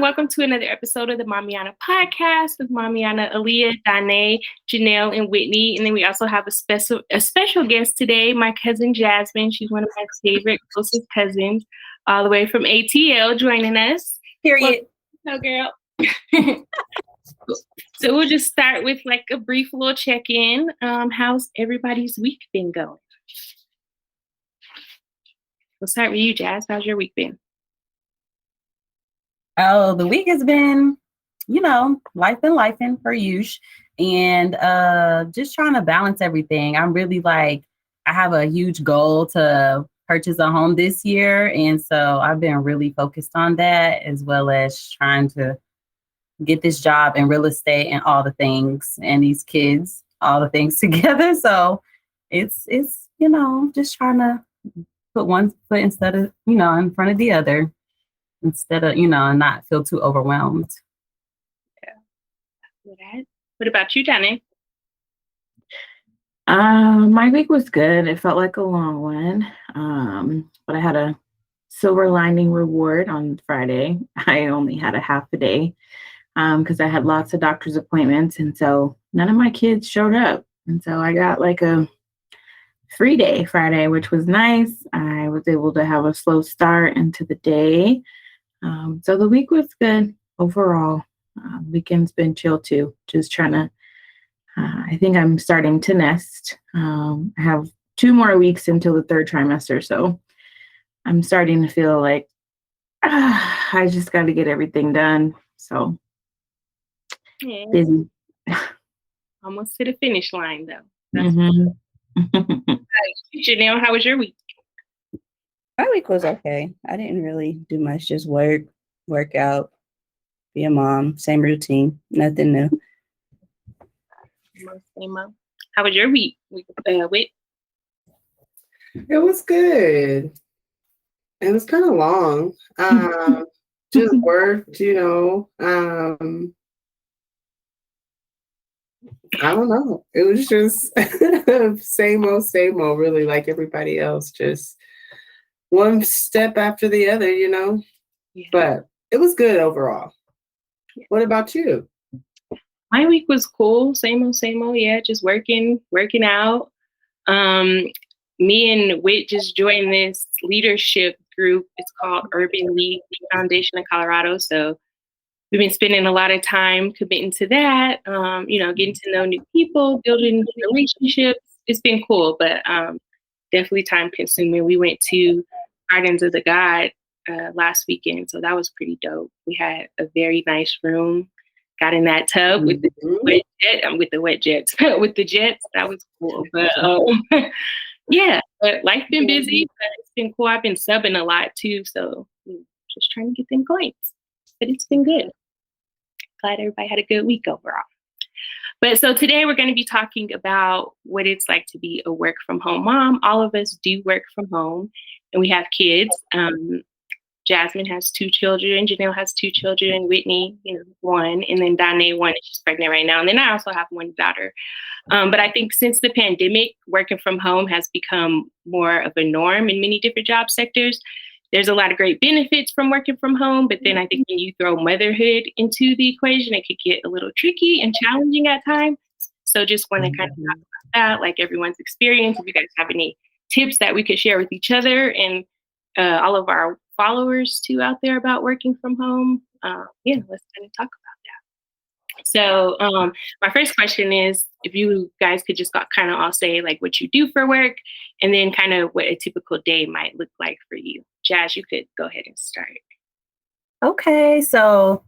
welcome to another episode of the Mommyana podcast with Mommyana Elia, Dawnae, Janelle, and Whitney. And then we also have a special guest today, my cousin Jasmine. She's one of my favorite closest cousins, all the way from ATL, joining us. Period. Well, girl. So we'll just start with like a brief little check-in. How's everybody's week been going? We'll start with you, Jazz. How's your week been? Oh, the week has been, life for usual. And just trying to balance everything. I'm really I have a huge goal to purchase a home this year. And so I've been really focused on that, as well as trying to get this job in real estate and all the things, and these kids, all the things together. So it's just trying to put one foot instead of, in front of the other, instead of, and not feel too overwhelmed. Yeah. What about you, Dawnae? My week was good. It felt like a long one. But I had a silver lining reward on Friday. I only had a half a day because I had lots of doctor's appointments. And so none of my kids showed up. And so I got like a free day Friday, which was nice. I was able to have a slow start into the day. So the week was good overall. Weekend's been chill too. Just trying to, I think I'm starting to nest. I have 2 more weeks until the 3rd trimester. So I'm starting to feel like I just got to get everything done. So busy. Almost to the finish line though. Mm-hmm. Janelle, how was your week? My week was okay. I didn't really do much, just work out, be a mom, same routine, nothing new. How was your week, Whit? It was good. It was kind of long. Just worked, I don't know. It was just same old, really, like everybody else, just one step after the other, Yeah. But it was good overall. Yeah. What about you? My week was cool. Same old. Yeah, just working out. Me and Whit just joined this leadership group. It's called Urban League Foundation of Colorado. So we've been spending a lot of time committing to that, getting to know new people, building relationships. It's been cool, but definitely time consuming. We went to Gardens of the God last weekend, so that was pretty dope. We had a very nice room, got in that tub with the wet jets. With the jets, that was cool. But yeah, but life been busy, but it's been cool. I've been subbing a lot too, so just trying to get them coins. But it's been good. Glad everybody had a good week overall. But so today we're going to be talking about what it's like to be a work from home mom. All of us do work from home and we have kids. Jasmine has 2 children. Janelle has 2 children. Whitney, 1. And then Dawnae, 1. She's pregnant right now. And then I also have 1 daughter. But I think since the pandemic, working from home has become more of a norm in many different job sectors. There's a lot of great benefits from working from home, but then I think when you throw motherhood into the equation, it could get a little tricky and challenging at times. So just want to kind of talk about that, like everyone's experience. If you guys have any tips that we could share with each other and all of our followers too out there about working from home, let's kind of talk about that. So my first question is, if you guys could just kind of all say like what you do for work and then kind of what a typical day might look like for you. Jazz, you could go ahead and start. Okay, so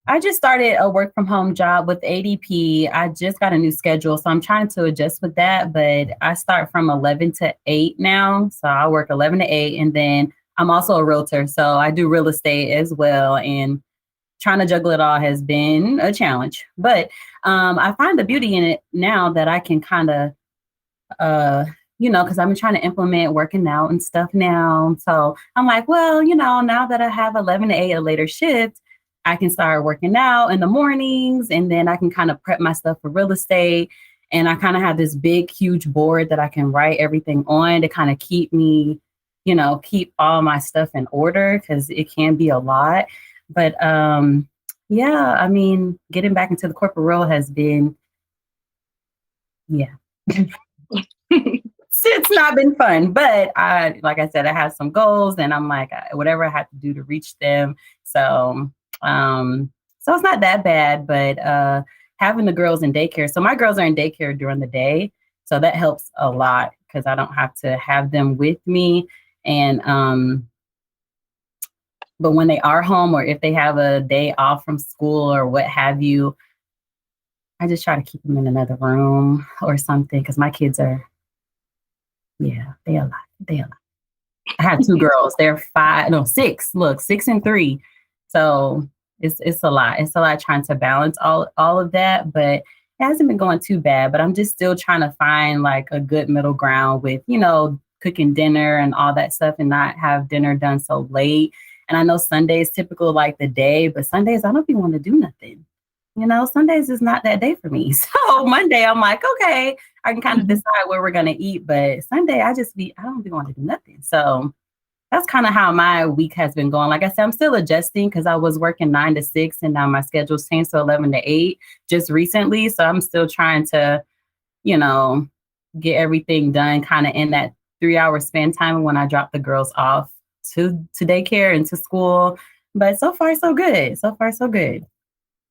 I just started a work from home job with ADP. I just got a new schedule, so I'm trying to adjust with that, but I start from 11 to 8 now. So I work 11 to 8, and then I'm also a realtor, so I do real estate as well, and trying to juggle it all has been a challenge. But I find the beauty in it now that I can kind of, because I've been trying to implement working out and stuff now. So I'm like, well, now that I have 11 to 8, a later shift, I can start working out in the mornings, and then I can kind of prep my stuff for real estate. And I kind of have this big, huge board that I can write everything on to kind of keep me, keep all my stuff in order, because it can be a lot. But yeah, I mean, getting back into the corporate world has been, yeah. It's not been fun, but like I said, I have some goals, and I'm like, whatever I have to do to reach them. So, so it's not that bad, but having the girls in daycare. So my girls are in daycare during the day, so that helps a lot because I don't have to have them with me. And but when they are home, or if they have a day off from school or what have you, I just try to keep them in another room or something because my kids are. Yeah, they a lot. They a lot. I have two girls. They're 6. Look, 6 and 3. So it's a lot. It's a lot trying to balance all of that, but it hasn't been going too bad. But I'm just still trying to find like a good middle ground with, cooking dinner and all that stuff, and not have dinner done so late. And I know Sunday is typical like the day, but Sundays I don't even want to do nothing. Sundays is not that day for me. So Monday, I'm like, okay, I can kind of decide where we're going to eat. But Sunday, I don't want to do nothing. So that's kind of how my week has been going. Like I said, I'm still adjusting because I was working 9 to 6 and now my schedule's changed to 11 to 8 just recently. So I'm still trying to, get everything done kind of in that 3-hour span time when I drop the girls off to daycare and to school. But so far, so good. So far, so good.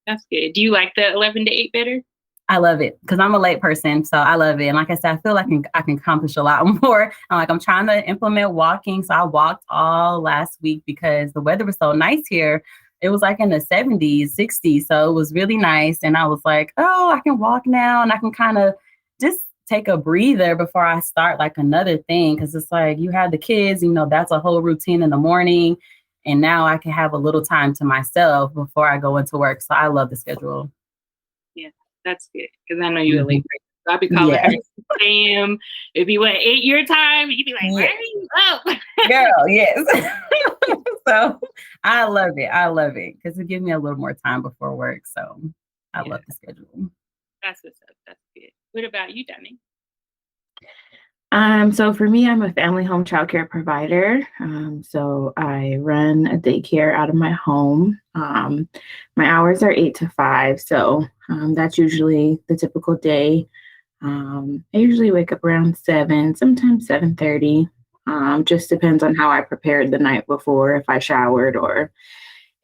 That's good. Do you like the 11 to 8 better? I love it because I'm a late person, so I love it. And like I said, I feel like I can accomplish a lot more. I'm trying to implement walking. So I walked all last week because the weather was so nice here. It was like in the 70s, 60s. So it was really nice. And I was like, oh, I can walk now, and I can kind of just take a breather before I start like another thing. Because it's like you have the kids, that's a whole routine in the morning. And now I can have a little time to myself before I go into work. So I love the schedule. Yeah, that's good. Because I know you're a late person. So I'll be calling her 6 a.m. If you went 8 your time, you'd be like, where are you up? Girl, yes. So I love it. I love it because it gives me a little more time before work. So I love the schedule. That's what's up. That's good. What about you, Dawnae? So for me, I'm a family home childcare provider. So I run a daycare out of my home. My hours are 8 to 5. So that's usually the typical day. I usually wake up around 7, sometimes 7:30. Just depends on how I prepared the night before, if I showered or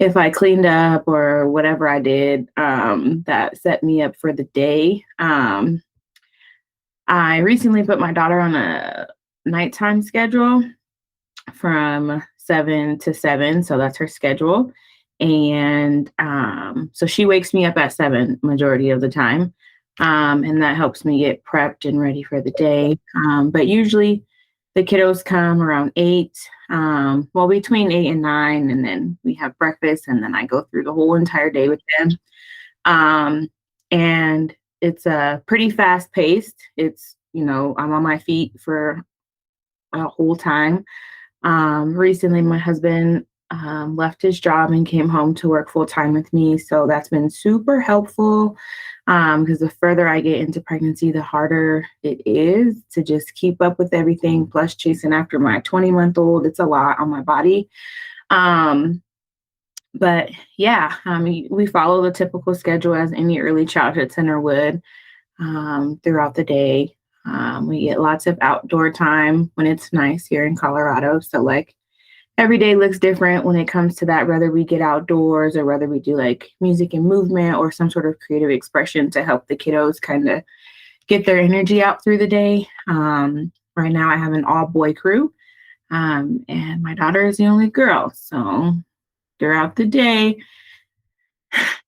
if I cleaned up or whatever I did that set me up for the day. I recently put my daughter on a nighttime schedule from 7 to 7. So that's her schedule. And so she wakes me up at 7 majority of the time. And that helps me get prepped and ready for the day. But usually the kiddos come around 8, between 8 and 9. And then we have breakfast. And then I go through the whole entire day with them. And it's pretty fast paced. It's, I'm on my feet for a whole time. Recently, my husband left his job and came home to work full time with me. So that's been super helpful because the further I get into pregnancy, the harder it is to just keep up with everything. Plus chasing after my 20-month-old, it's a lot on my body. But yeah, we follow the typical schedule as any early childhood center would throughout the day. We get lots of outdoor time when it's nice here in Colorado. So like every day looks different when it comes to that, whether we get outdoors or whether we do like music and movement or some sort of creative expression to help the kiddos kind of get their energy out through the day. Right now I have an all boy crew and my daughter is the only girl. So throughout the day,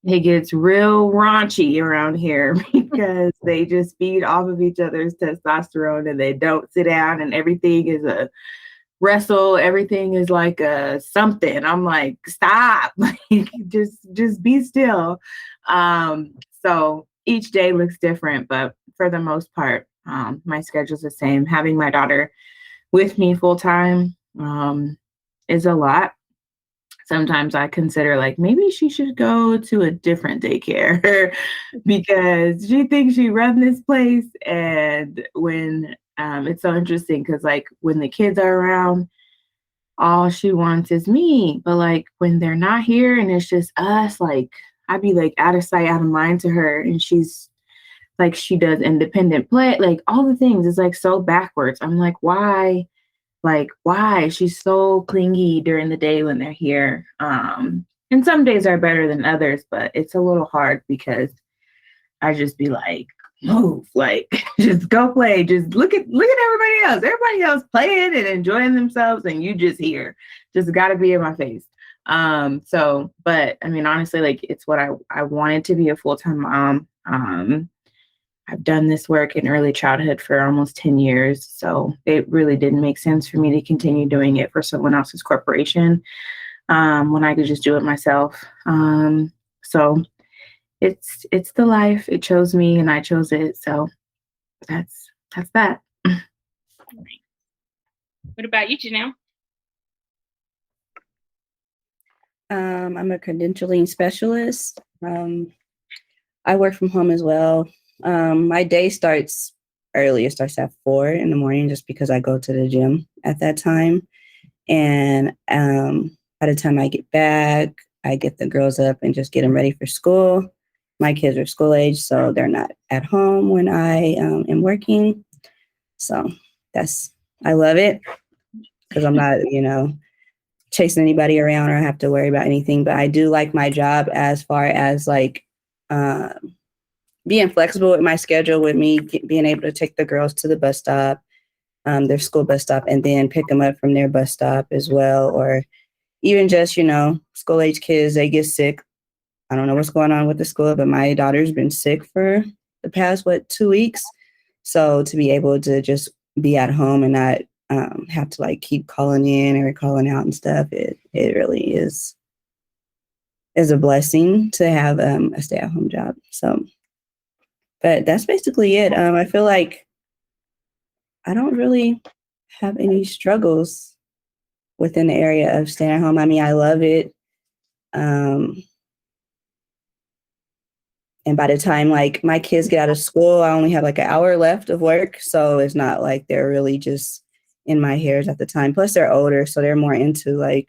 it gets real raunchy around here because they just feed off of each other's testosterone and they don't sit down and everything is a wrestle. Everything is like a something. I'm like, stop, just be still. So each day looks different, but for the most part, my schedule's the same. Having my daughter with me full time is a lot. Sometimes I consider like maybe she should go to a different daycare because she thinks she runs this place. And when it's so interesting because like when the kids are around, all she wants is me. But like when they're not here and it's just us, like I'd be like out of sight, out of mind to her. And she's like, she does independent play, like all the things. It's like so backwards. I'm like, why? Like, why? She's so clingy during the day when they're here. And some days are better than others, but it's a little hard because I just be like, move, like just go play. Just look at everybody else. Everybody else playing and enjoying themselves, and you just here. Just gotta be in my face. So, but I mean, honestly, like it's what I wanted to be a full-time mom. I've done this work in early childhood for almost 10 years. So it really didn't make sense for me to continue doing it for someone else's corporation when I could just do it myself. So it's the life. It chose me and I chose it. So that's that. What about you, Janelle? I'm a credentialing specialist. I work from home as well. My day starts early. It starts at 4 in the morning just because I go to the gym at that time. And by the time I get back, I get the girls up and just get them ready for school. My kids are school age, so they're not at home when I am working. So I love it because I'm not, chasing anybody around or have to worry about anything. But I do like my job as far as like being flexible with my schedule, with me being able to take the girls to the bus stop, their school bus stop, and then pick them up from their bus stop as well. Or even just, school age kids, they get sick. I don't know what's going on with the school, but my daughter's been sick for the past, 2 weeks. So to be able to just be at home and not have to like keep calling in or calling out and stuff, it really is a blessing to have a stay-at-home job. So, but that's basically it. I feel like I don't really have any struggles within the area of staying at home. I mean, I love it. And by the time like my kids get out of school, I only have like an hour left of work. So it's not like they're really just in my hairs at the time. Plus they're older, so they're more into like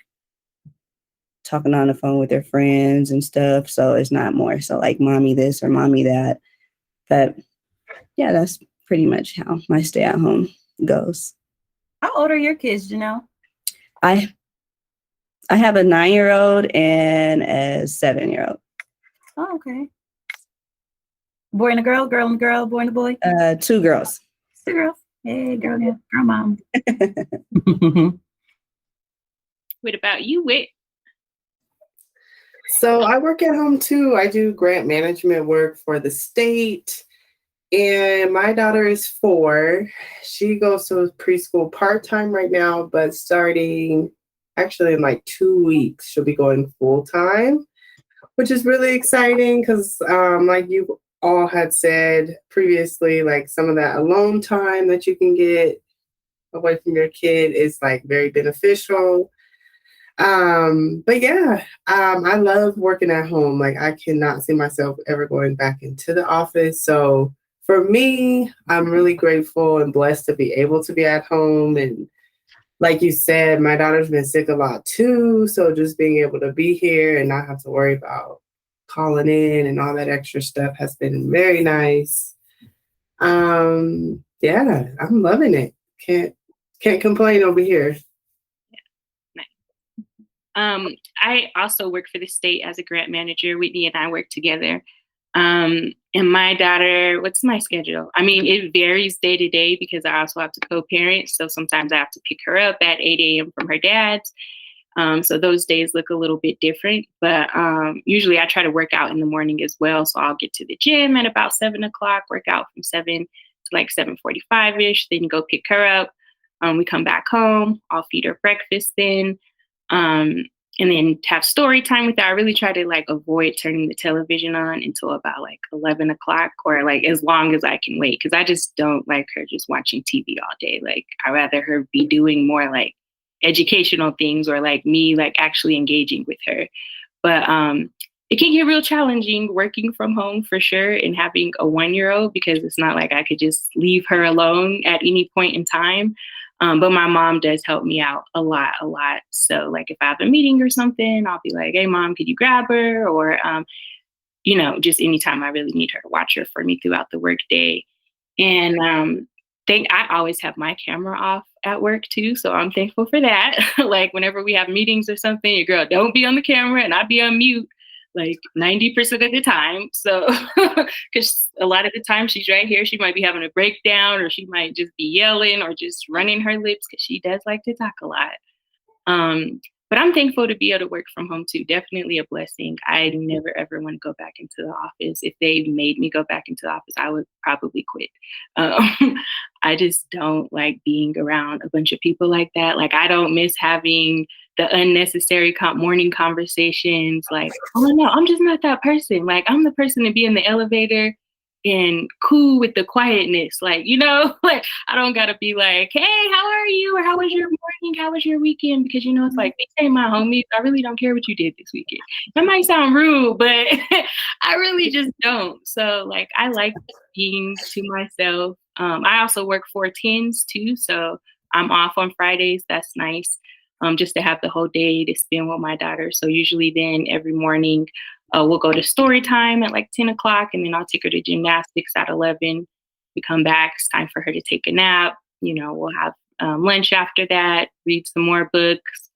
talking on the phone with their friends and stuff. So it's not more so like mommy this or mommy that. But yeah, that's pretty much how my stay at home goes. How old are your kids, Janelle? I have a 9-year-old and a 7-year-old. Oh, okay. Boy and a girl, girl and a girl, boy and a boy? 2 girls. 2 girls. Hey, girl mom. What about you, Whit? So I work at home too. I do grant management work for the state. And my daughter is 4. She goes to preschool part-time right now, but starting actually in like 2 weeks, she'll be going full-time, which is really exciting because like you all had said previously, like some of that alone time that you can get away from your kid is like very beneficial. But yeah, I love working at home. Like I cannot see myself ever going back into the office. So for me, I'm really grateful and blessed to be able to be at home. And like you said, my daughter's been sick a lot too. So just being able to be here and not have to worry about calling in and all that extra stuff has been very nice. Yeah, I'm loving it. Can't complain over here. I also work for the state as a grant manager. Whitney and I work together. And my daughter, what's my schedule? I mean, it varies day to day because I also have to co-parent. So sometimes I have to pick her up at 8 a.m. from her dad's. So those days look a little bit different, but usually I try to work out in the morning as well. So I'll get to the gym at about 7 o'clock, work out from 7 to like 7:45-ish, then go pick her up. We come back home, I'll feed her breakfast then, and then have story time with her. I really try to like avoid turning the television on until about like 11 o'clock or like as long as I can wait. Cause I just don't like her just watching TV all day. Like I'd rather her be doing more like educational things or like me like actually engaging with her. But it can get real challenging working from home for sure and having a 1-year-old because it's not like I could just leave her alone at any point in time. But my mom does help me out a lot, a lot. So like if I have a meeting or something, I'll be like, hey, mom, could you grab her? Or, just anytime I really need her to watch her for me throughout the workday. And I always have my camera off at work too. So I'm thankful for that. Like whenever we have meetings or something, your girl don't be on the camera and I be on mute like 90% of the time. So because a lot of the time she's right here, she might be having a breakdown or she might just be yelling or just running her lips because she does like to talk a lot. But I'm thankful to be able to work from home too. Definitely a blessing. I never ever want to go back into the office. If they made me go back into the office, I would probably quit. I just don't like being around a bunch of people like that. Like I don't miss having the unnecessary morning conversations. Like, oh no, I'm just not that person. Like I'm the person to be in the elevator and cool with the quietness. Like, like I don't gotta be like, hey, how are you? Or how was your morning? How was your weekend? Because it's like these ain't my homies. I really don't care what you did this weekend. That might sound rude, but I really just don't. So like I like being to myself. I also work 4/10s too. So I'm off on Fridays. That's nice. Just to have the whole day to spend with my daughter. So usually then every morning we'll go to story time at like 10 o'clock and then I'll take her to gymnastics at 11. We come back, it's time for her to take a nap. We'll have lunch after that, read some more books.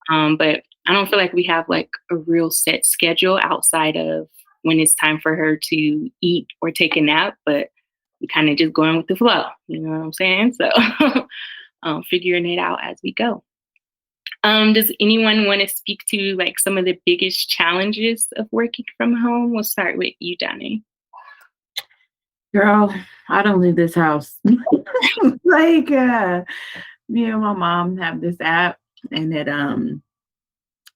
But I don't feel like we have like a real set schedule outside of when it's time for her to eat or take a nap, but we kind of just going with the flow. You know what I'm saying? So figuring it out as we go. Does anyone want to speak to like some of the biggest challenges of working from home? We'll start with you, Dawnae. Girl, I don't leave this house. Like, me and my mom have this app, and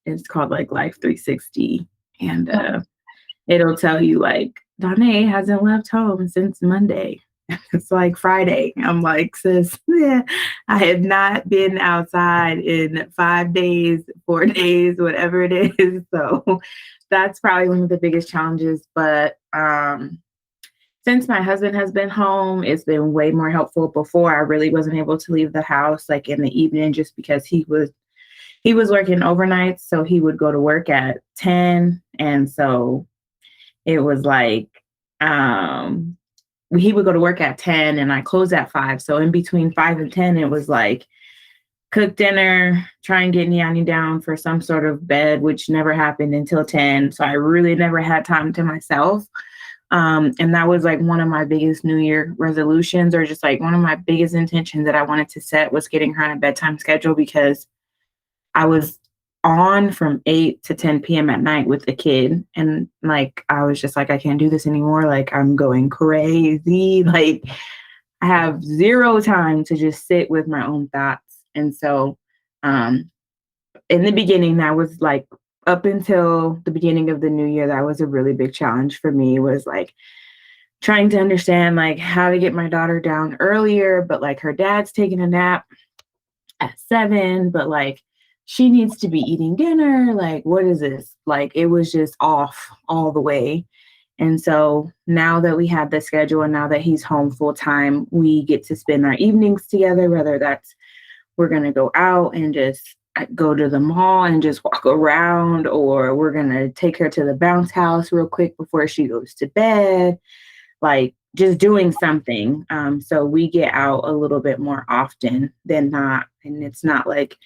it's called like Life 360, and it'll tell you like Dawnae hasn't left home since Monday. It's like Friday. I'm like, sis, yeah, I have not been outside in 5 days, 4 days, whatever it is. So that's probably one of the biggest challenges. But since my husband has been home, it's been way more helpful. Before, I really wasn't able to leave the house like in the evening just because he was working overnight. So he would go to work at 10. And so it was like, he would go to work at 10 and I closed at 5. So in between 5 and 10, it was like cook dinner, try and get Niani down for some sort of bed, which never happened until 10. So I really never had time to myself. And that was like one of my biggest New Year resolutions, or just like one of my biggest intentions that I wanted to set was getting her on a bedtime schedule, because I was on from 8 to 10 p.m. at night with the kid. And like, I was just like, I can't do this anymore. Like, I'm going crazy. Like, I have zero time to just sit with my own thoughts. And so, in the beginning, that was like, up until the beginning of the new year, that was a really big challenge for me, was like trying to understand like how to get my daughter down earlier, but like her dad's taking a nap at 7, but like, she needs to be eating dinner. Like, what is this? Like, it was just off all the way. And so now that we have the schedule and now that he's home full time, we get to spend our evenings together, whether that's we're going to go out and just go to the mall and just walk around, or we're going to take her to the bounce house real quick before she goes to bed, like just doing something. So we get out a little bit more often than not. And it's not like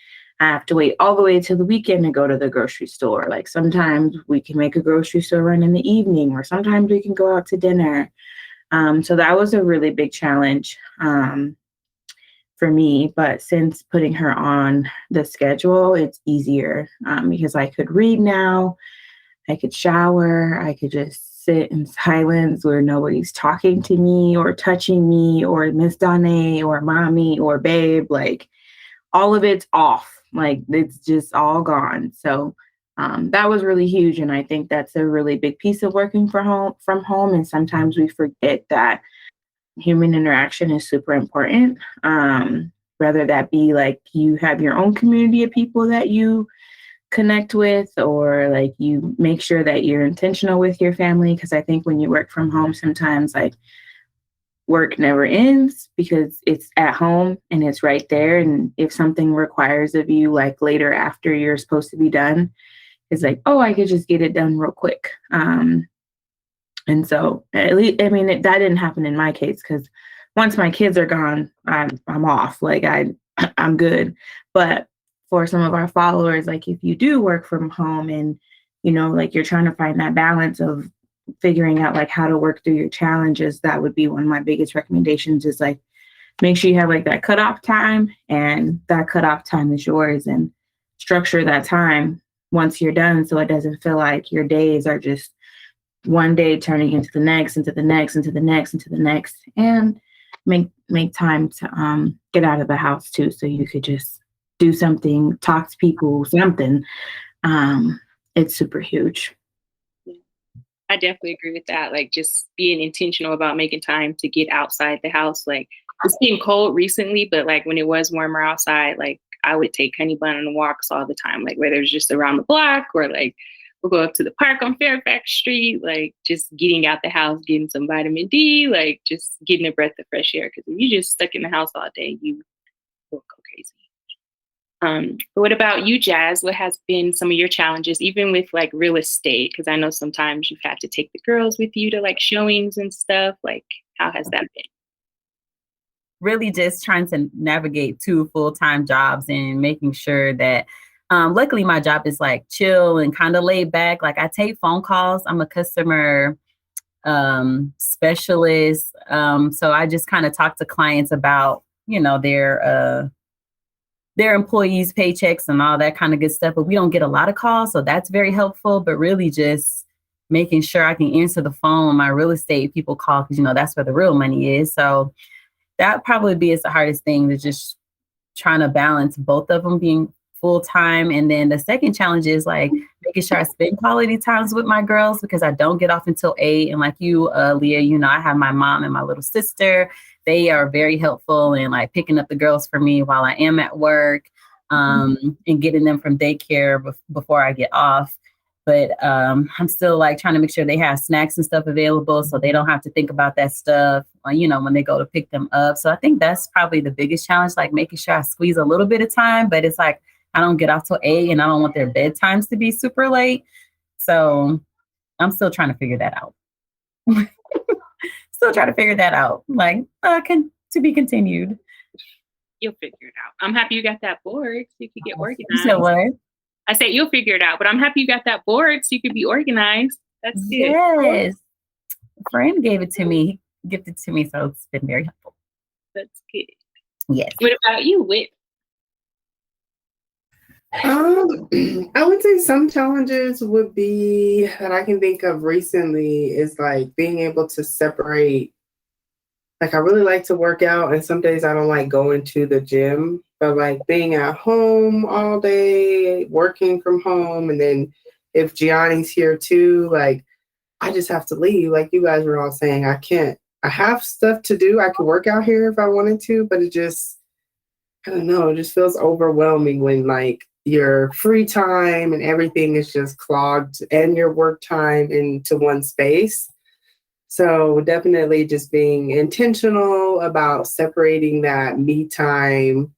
I have to wait all the way to the weekend to go to the grocery store. Like sometimes we can make a grocery store run in the evening, or sometimes we can go out to dinner. So that was a really big challenge for me. But since putting her on the schedule, it's easier because I could read now, I could shower, I could just sit in silence where nobody's talking to me or touching me or Miss Dawnae or mommy or babe. Like all of it's off. Like it's just all gone. So that was really huge. And I think that's a really big piece of working from home. And sometimes we forget that human interaction is super important. Whether that be like you have your own community of people that you connect with, or like you make sure that you're intentional with your family. Because I think when you work from home, sometimes like work never ends because it's at home and it's right there. And if something requires of you, like later after you're supposed to be done, it's like, oh, I could just get it done real quick. And so at least, I mean, that didn't happen in my case because once my kids are gone, I'm off. Like I'm good. But for some of our followers, like if you do work from home and, you know, like you're trying to find that balance of figuring out like how to work through your challenges, that would be one of my biggest recommendations is like, make sure you have like that cutoff time and that cutoff time is yours and structure that time once you're done. So it doesn't feel like your days are just one day turning into the next, into the next, into the next, into the next, and make time to get out of the house too. So you could just do something, talk to people, something. It's super huge. I definitely agree with that. Like just being intentional about making time to get outside the house. Like it's been cold recently, but like when it was warmer outside, like I would take Honey Bun on walks all the time, like whether it's just around the block or like we'll go up to the park on Fairfax Street, like just getting out the house, getting some vitamin D, like just getting a breath of fresh air. Because if you just stuck in the house all day, you will go crazy. But what about you, Jazz? What has been some of your challenges, even with like real estate? Because I know sometimes you've had to take the girls with you to like showings and stuff. Like, how has that been? Really just trying to navigate 2 full-time jobs and making sure that luckily my job is like chill and kind of laid back. Like I take phone calls. I'm a customer specialist. So I just kind of talk to clients about, you know, their employees' paychecks and all that kind of good stuff. But we don't get a lot of calls. So that's very helpful. But really just making sure I can answer the phone when my real estate people call, because, you know, that's where the real money is. So that probably is the hardest thing, to just trying to balance both of them being full time. And then the second challenge is like making sure I spend quality times with my girls, because I don't get off until 8. And like you, Leah, you know, I have my mom and my little sister. They are very helpful in like picking up the girls for me while I am at work, and getting them from daycare before I get off. But I'm still like trying to make sure they have snacks and stuff available so they don't have to think about that stuff, you know, when they go to pick them up. So I think that's probably the biggest challenge, like making sure I squeeze a little bit of time, but it's like I don't get off till 8 and I don't want their bedtimes to be super late. So I'm still trying to figure that out. Like, to be continued. You'll figure it out. I'm happy you got that board so you could get organized. You said what? I said you'll figure it out, but I'm happy you got that board so you could be organized. That's good. Yes. A friend gave it to me. He gifted it to me, so it's been very helpful. That's good. Yes. What about you, Whit? I would say some challenges would be that I can think of recently is like being able to separate. Like I really like to work out, and some days I don't like going to the gym, but like being at home all day, working from home, and then if Gianni's here too, like I just have to leave. Like you guys were all saying, I can't. I have stuff to do. I could work out here if I wanted to, but it just, I don't know, it just feels overwhelming when like your free time and everything is just clogged and your work time into one space. So definitely just being intentional about separating that me time,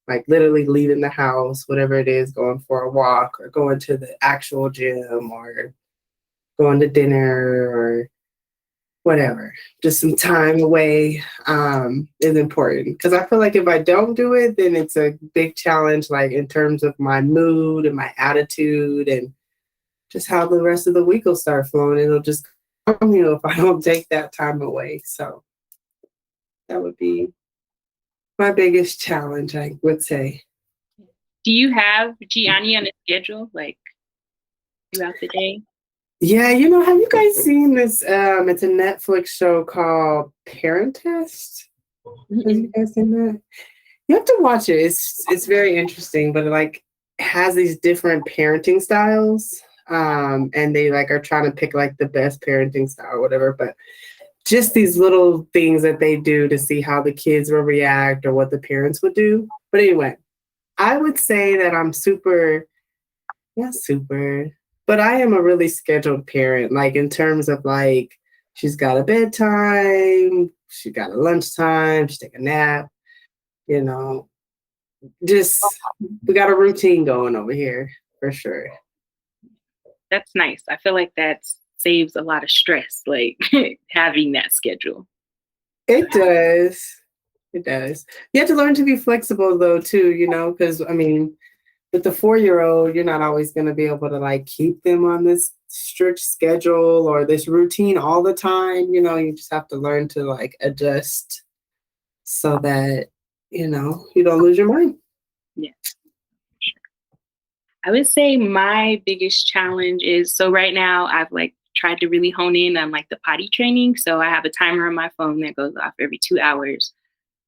like literally leaving the house, whatever it is, going for a walk or going to the actual gym or going to dinner or whatever. Just some time away is important, because I feel like if I don't do it, then it's a big challenge, like in terms of my mood and my attitude and just how the rest of the week will start flowing. It'll just, you know, if I don't take that time away. So that would be my biggest challenge, I would say. Do you have Gianni on a schedule, like throughout the day? Yeah, you know, have you guys seen this? It's a Netflix show called Parent Test. Have you guys seen that? You have to watch it. It's very interesting, but it like has these different parenting styles. And they like are trying to pick like the best parenting style or whatever, but just these little things that they do to see how the kids will react or what the parents would do. But anyway, I would say that I'm not super, but I am a really scheduled parent, like in terms of like She's got a bedtime. She got a lunchtime. She take a nap. You know, just we got a routine going over here for sure. That's nice. I feel like that saves a lot of stress, like having that schedule. It does. It does. You have to learn to be flexible though, too, you know, because I mean, with the 4-year-old, you're not always going to be able to like keep them on this strict schedule or this routine all the time. You know, you just have to learn to like adjust so that, you know, you don't lose your mind. Yeah. I would say my biggest challenge is, so right now I've like tried to really hone in on like the potty training. So I have a timer on my phone that goes off every 2 hours.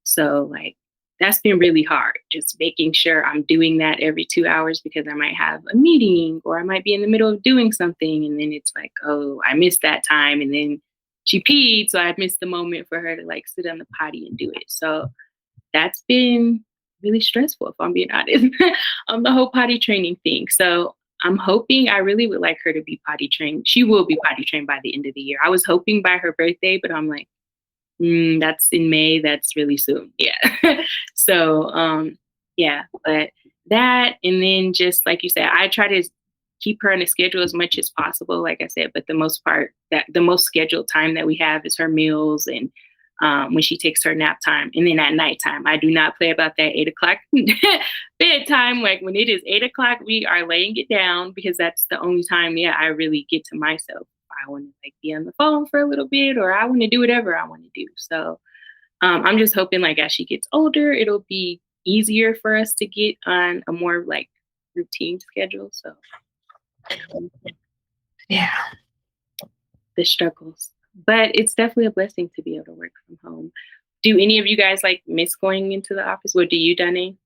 So like that's been really hard, just making sure I'm doing that every 2 hours, because I might have a meeting or I might be in the middle of doing something. And then it's like, oh, I missed that time. And then she peed. So I missed the moment for her to like sit on the potty and do it. So that's been really stressful, if I'm being honest, on the whole potty training thing. So I'm hoping, I really would like her to be potty trained. She will be potty trained by the end of the year. I was hoping by her birthday, but I'm like, that's in May. That's really soon. Yeah. So, yeah, but that, and then just like you said, I try to keep her on a schedule as much as possible, like I said, but the most part, that the most scheduled time that we have is her meals and when she takes her nap time. And then at nighttime, I do not play about that 8 o'clock bedtime. Like when it is 8 o'clock, we are laying it down, because that's the only time, yeah, I really get to myself. I want to like be on the phone for a little bit, or I want to do whatever I want to do. So I'm just hoping like as she gets older, it'll be easier for us to get on a more like routine schedule. So Yeah. the struggles, but it's definitely a blessing to be able to work from home. Do any of you guys like miss going into the office? What do you, Dawnae?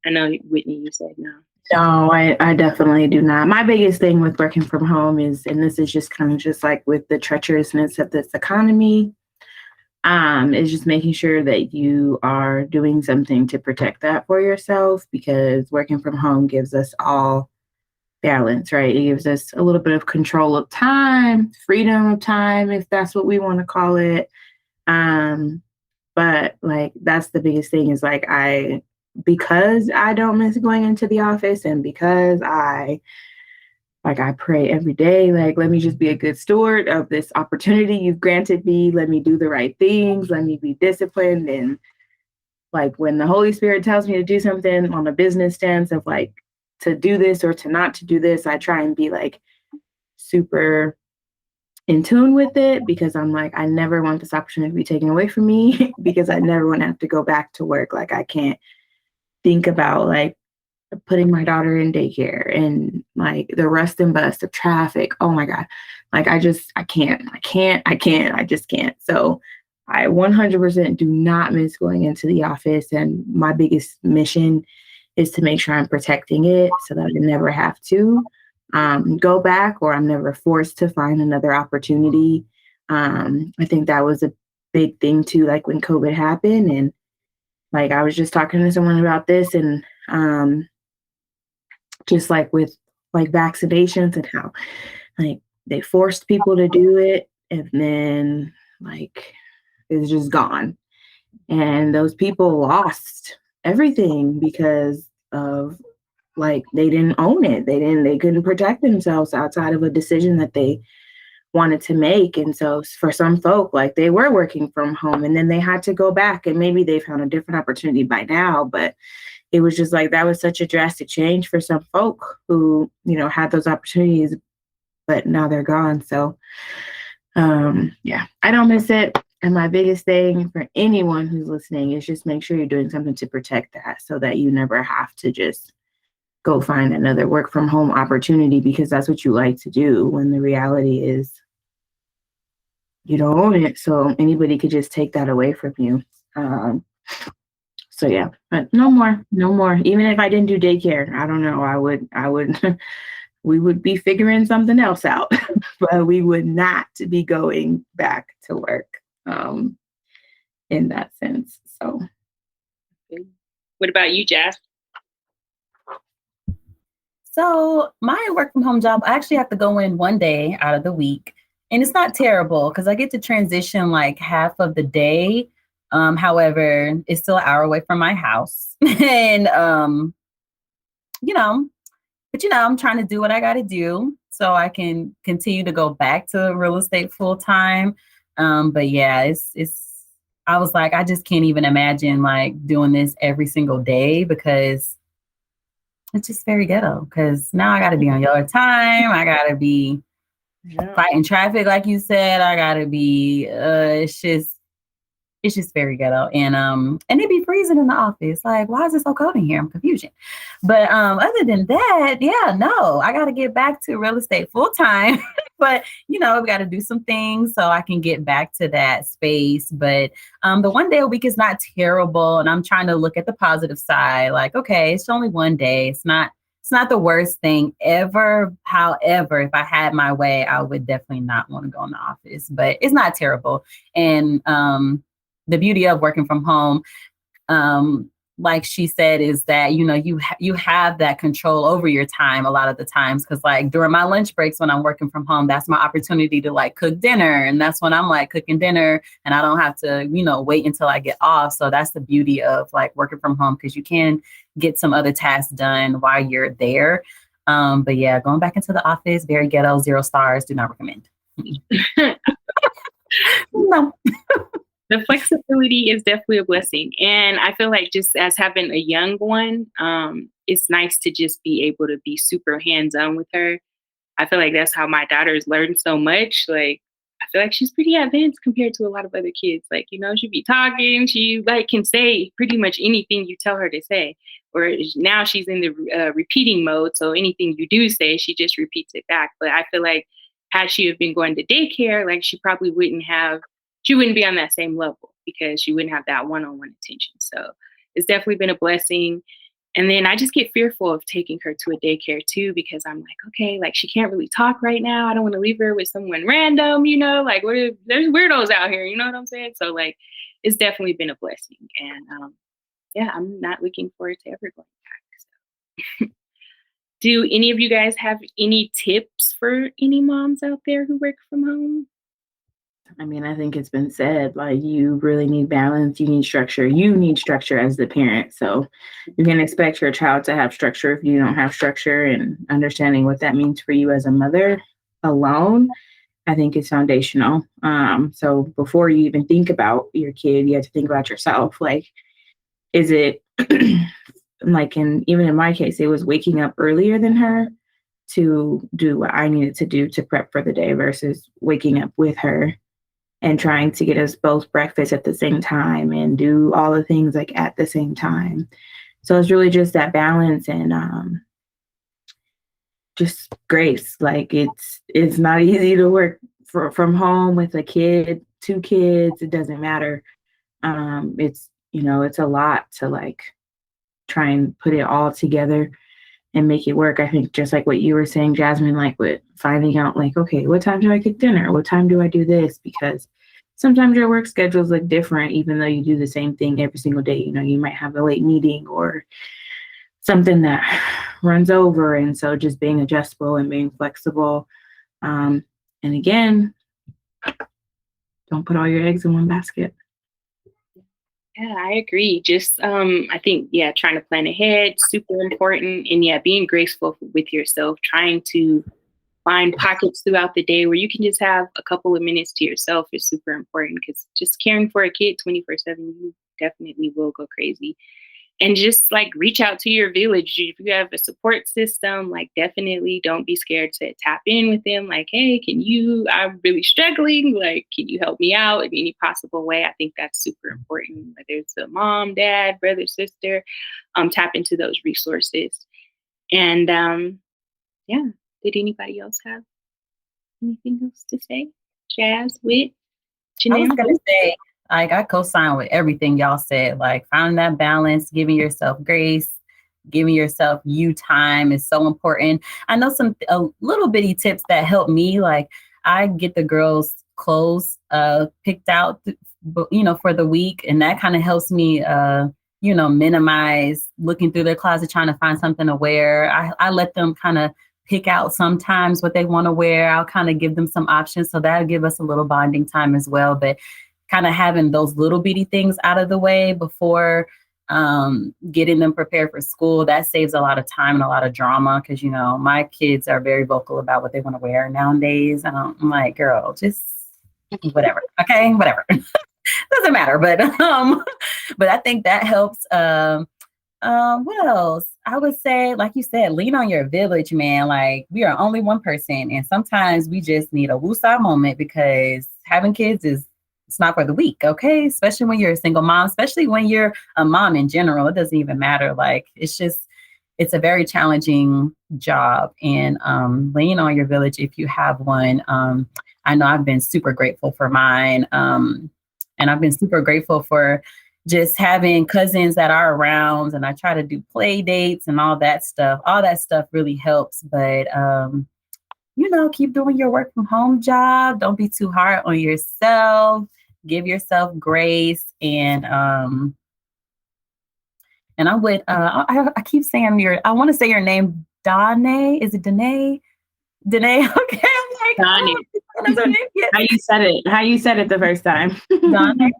I know Whitney, you said no. No, I definitely do not. My biggest thing with working from home is, and this is just kind of just like with the treacherousness of this economy, is just making sure that you are doing something to protect that for yourself, because working from home gives us all balance, right? It gives us a little bit of control of time, freedom of time, if that's what we want to call it. But like, that's the biggest thing is like, because I don't miss going into the office, and because I pray every day, like, let me just be a good steward of this opportunity you've granted me. Let me do the right things. Let me be disciplined. And like, when the Holy Spirit tells me to do something on a business stance of like, to do this or to not to do this, I try and be like super in tune with it, because I'm like, I never want this opportunity to be taken away from me because I never want to have to go back to work. Like, I can't think about like putting my daughter in daycare and like the rust and bust of traffic. Oh my God. Like, I just can't. So I 100% do not miss going into the office. And my biggest mission is to make sure I'm protecting it so that I never have to go back, or I'm never forced to find another opportunity. I think that was a big thing too, like when COVID happened. And like, I was just talking to someone about this, and just like with like vaccinations and how like they forced people to do it, and then like it's just gone. And those people lost everything because of like, they didn't own it. They couldn't protect themselves outside of a decision that they wanted to make. And so for some folk, like, they were working from home and then they had to go back, and maybe they found a different opportunity by now, but it was just like, that was such a drastic change for some folk who, you know, had those opportunities, but now they're gone. So yeah, I don't miss it. And my biggest thing for anyone who's listening is just make sure you're doing something to protect that, so that you never have to just go find another work from home opportunity because that's what you like to do, when the reality is you don't own it. So anybody could just take that away from you. So yeah, but no more. Even if I didn't do daycare, I don't know, I would, we would be figuring something else out, but we would not be going back to work in that sense. So. What about you, Jazz? So my work from home job, I actually have to go in one day out of the week. and it's not terrible because I get to transition like half of the day. However, it's still an hour away from my house. And, you know, but, I'm trying to do what I got to do so I can continue to go back to real estate full time. But yeah, I was like, I just can't even imagine like doing this every single day because it's just very ghetto. Because now I got to be on your time. I got to be fighting traffic, like you said. I got to be, it's just very ghetto. And it be freezing in the office. Like, why is it so cold in here? I'm confused. But other than that, yeah, no, I got to get back to real estate full time. But, we got to do some things so I can get back to that space. But the one day a week is not terrible. And I'm trying to look at the positive side. Like, okay, it's only one day. It's not the worst thing ever. However, if I had my way, I would definitely not want to go in the office. But it's not terrible. And the beauty of working from home, like she said, is that, you have that control over your time a lot of the times. Cause like during my lunch breaks when I'm working from home, that's my opportunity to like cook dinner. And that's when I'm like cooking dinner and I don't have to, wait until I get off. So that's the beauty of like working from home because you can get some other tasks done while you're there. But yeah, going back into the office, very ghetto, 0 stars, do not recommend. No. The flexibility is definitely a blessing. And I feel like just as having a young one, it's nice to just be able to be super hands-on with her. I feel like that's how my daughter's learned so much. Like, I feel like she's pretty advanced compared to a lot of other kids. Like, she'd be talking. She like can say pretty much anything you tell her to say. Or now she's in the repeating mode. So anything you do say, she just repeats it back. But I feel like had she have been going to daycare, like she wouldn't be on that same level because she wouldn't have that one-on-one attention. So it's definitely been a blessing. And then I just get fearful of taking her to a daycare too, because I'm like, okay, like she can't really talk right now. I don't want to leave her with someone random, like there's weirdos out here, you know what I'm saying? So like, it's definitely been a blessing. And yeah, I'm not looking forward to ever going back. So. Do any of you guys have any tips for any moms out there who work from home? I mean, I think it's been said, like, you really need balance. You need structure. You need structure as the parent. So you can expect your child to have structure if you don't have structure, and understanding what that means for you as a mother alone, I think is foundational. So before you even think about your kid, you have to think about yourself. Like, is it like, even in my case, it was waking up earlier than her to do what I needed to do to prep for the day versus waking up with her and trying to get us both breakfast at the same time and do all the things like at the same time. So it's really just that balance and just grace. Like it's not easy to work from home with a kid, 2 kids, it doesn't matter. It's a lot to like try and put it all together and make it work. I think just like what you were saying, Jasmine, like with finding out like, okay, what time do I cook dinner? What time do I do this? Because sometimes your work schedules look different, even though you do the same thing every single day. You might have a late meeting or something that runs over. And so just being adjustable and being flexible. And again, don't put all your eggs in one basket. Yeah, I agree. Just, I think, trying to plan ahead, super important. And being graceful with yourself, trying to find pockets throughout the day where you can just have a couple of minutes to yourself is super important, because just caring for a kid 24/7, you definitely will go crazy. And just like reach out to your village. If you have a support system, like definitely don't be scared to tap in with them. Like, hey, I'm really struggling. Like, can you help me out in any possible way? I think that's super important. Whether it's a mom, dad, brother, sister, tap into those resources. And did anybody else have anything else to say? Jazz, Whit, Janelle? I was going to say, like, I co-sign with everything y'all said. Like, finding that balance, giving yourself grace, giving yourself you time is so important. I know a little bitty tips that help me. Like, I get the girls' clothes picked out, for the week, and that kind of helps me, minimize looking through their closet trying to find something to wear. I let them kind of pick out sometimes what they want to wear. I'll kind of give them some options. So that'll give us a little bonding time as well. But kind of having those little bitty things out of the way before getting them prepared for school, that saves a lot of time and a lot of drama. Because, you know, my kids are very vocal about what they want to wear nowadays. And I'm like, girl, just whatever. Okay, whatever. Doesn't matter. But I think that helps. What else? I would say, like you said, lean on your village, man. Like, we are only one person, and sometimes we just need a woosah moment, because having kids it's not for the weak, okay? Especially when you're a single mom, especially when you're a mom in general. It doesn't even matter. Like, it's a very challenging job, and lean on your village if you have one. I know I've been super grateful for mine, and I've been super grateful for just having cousins that are around, and I try to do play dates and all that stuff. All that stuff really helps. But, you know, keep doing your work from home job. Don't be too hard on yourself. Give yourself grace. And I would, I keep saying I want to say your name, Dawnae. Is it Dawnae? Dawnae. Okay. I'm like, Dawnae. How you said it the first time. Dawnae.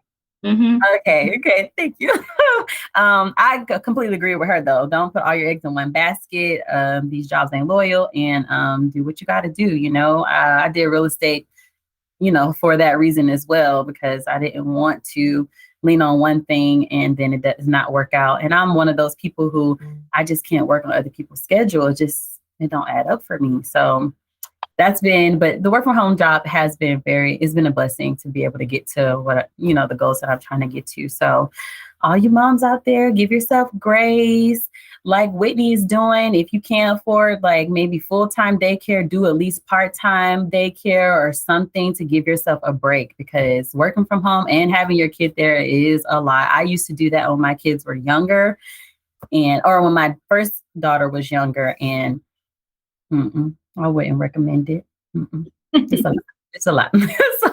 Mm-hmm. Okay. Thank you. I completely agree with her, though. Don't put all your eggs in one basket. These jobs ain't loyal, and do what you got to do. You know, I did real estate, you know, for that reason as well, because I didn't want to lean on one thing and then it does not work out. And I'm one of those people who I just can't work on other people's schedule. It don't add up for me. So but the work from home job it's been a blessing to be able to get to what, you know, the goals that I'm trying to get to. So all you moms out there, give yourself grace, like Whitney is doing. If you can't afford like maybe full-time daycare, do at least part-time daycare or something to give yourself a break, because working from home and having your kid there is a lot. I used to do that when my kids were younger or when my first daughter was younger, and I wouldn't recommend it. It's a lot.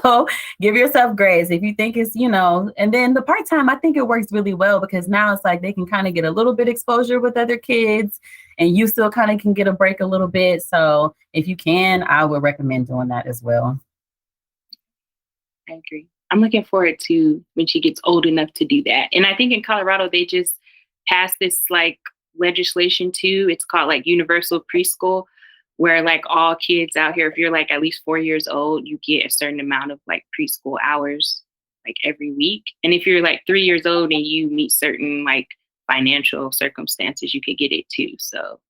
So give yourself grace if you think it's, you know, and then the part-time, I think it works really well, because now it's like they can kind of get a little bit exposure with other kids and you still kind of can get a break a little bit. So if you can, I would recommend doing that as well. I agree. I'm looking forward to when she gets old enough to do that. And I think in Colorado, they just passed this like legislation too. It's called like universal preschool, where like all kids out here, if you're like at least 4 years old, you get a certain amount of like preschool hours like every week. And if you're like 3 years old and you meet certain like financial circumstances, you could get it too. So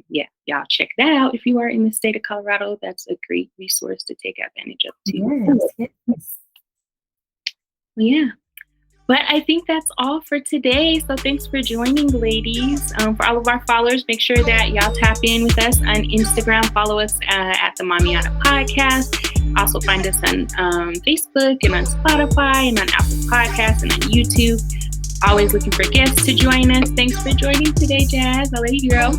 yeah, y'all check that out if you are in the state of Colorado. That's a great resource to take advantage of too. Yes. Yeah. But I think that's all for today. So thanks for joining, ladies. For all of our followers, make sure that y'all tap in with us on Instagram. Follow us at the Mommyana Podcast. Also find us on Facebook and on Spotify and on Apple Podcasts and on YouTube. Always looking for guests to join us. Thanks for joining today, Jazz. I love you, girl.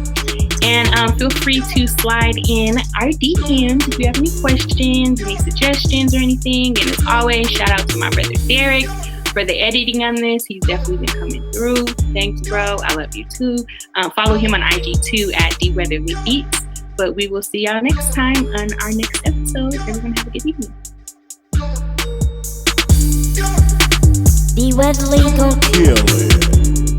And feel free to slide in our DMs if you have any questions, any suggestions, or anything. And as always, shout out to my brother Derek for the editing on this. He's definitely been coming through. Thanks, bro. I love you too. Follow him on IG too at DWeatherlyEats. But we will see y'all next time on our next episode. Everyone have a good evening. D Weatherly gon' Kill it.